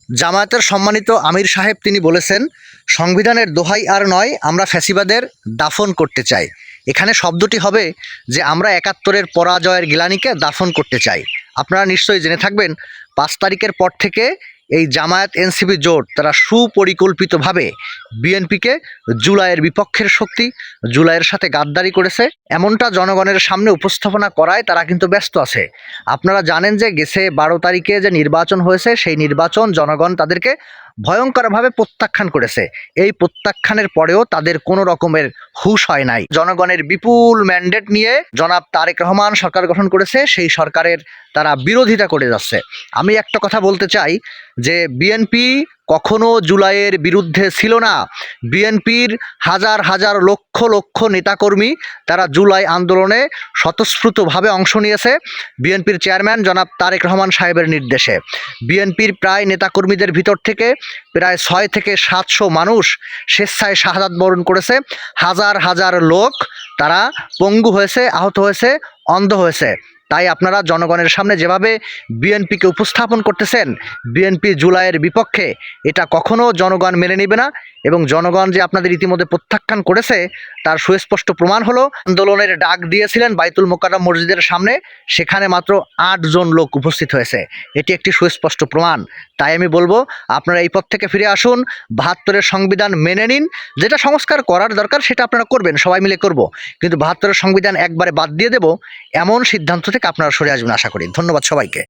জামায়াতের সম্মানিত আমির সাহেব তিনি বলেছেন, সংবিধানের দোহাই আর নয়, আমরা ফ্যাসিবাদের দাফন করতে চাই। এখানে শব্দটি হবে যে আমরা ৭১-এর পরাজয়ের গ্লানিকে দাফন করতে চাই। আপনারা নিশ্চয়ই জেনে থাকবেন ৫ তারিখের পর থেকে এই জামায়াত এনসিপি জোট তারা সুপরিকল্পিতভাবে বিএনপিকে জুলাইয়ের বিপক্ষের শক্তি, জুলাইয়ের সাথে গাদ্দারি করেছে এমনটা জনগণের সামনে উপস্থাপনা করায় তারা কিন্তু ব্যস্ত আছে। আপনারা জানেন যে গেছে ১২ তারিখে যে নির্বাচন হয়েছে সেই নির্বাচন জনগণ তাদেরকে ভয়ঙ্করভাবে প্রত্যাখ্যান করেছে। এই প্রত্যাখ্যানের পরেও তাদের কোনো রকমের হুঁশ হয় নাই। জনগণের বিপুল ম্যান্ডেট নিয়ে জনাব তারেক রহমান সরকার গঠন করেছে, সেই সরকারের তারা বিরোধিতা করে যাচ্ছে। আমি একটা কথা বলতে চাই যে বিএনপি কখনো জুলাইয়ের বিরুদ্ধে ছিল না। বিএনপির হাজার হাজার লক্ষ লক্ষ নেতাকর্মী তারা জুলাই আন্দোলনে স্বতঃস্ফূর্তভাবে অংশ নিয়েছে বিএনপির চেয়ারম্যান জনাব তারেক রহমান সাহেবের নির্দেশে। বিএনপির প্রায় নেতাকর্মীদের ভিতর থেকে প্রায় ৬ থেকে ৭০০ মানুষ স্বেচ্ছায় শাহাদাত বরণ করেছে। হাজার হাজার লোক তারা পঙ্গু হয়েছে, আহত হয়েছে, অন্ধ হয়েছে। তাই আপনারা জনগণের সামনে যেভাবে বিএনপিকে উপস্থাপন করতেছেন বিএনপি জুলাইয়ের বিপক্ষে, এটা কখনো জনগণ মেনে নেবে না। এবং জনগণ যে আপনাদের ইতিমধ্যে প্রত্যাখ্যান করেছে তার সুস্পষ্ট প্রমাণ হলো, আন্দোলনের ডাক দিয়েছিলেন বাইতুল মোকাররম মসজিদের সামনে, সেখানে মাত্র ৮ জন লোক উপস্থিত হয়েছে। এটি একটি সুস্পষ্ট প্রমাণ। তাই আমি বলবো আপনারা এই পথ থেকে ফিরে আসুন, ৭২-এর সংবিধান মেনে নিন। যেটা সংস্কার করার দরকার সেটা আপনারা করবেন, সবাই মিলে করব, কিন্তু ৭২-এর সংবিধান একবারে বাদ দিয়ে দেব এমন সিদ্ধান্ত থেকে আপনারা সরে আসবেন আশা করি। ধন্যবাদ সবাইকে।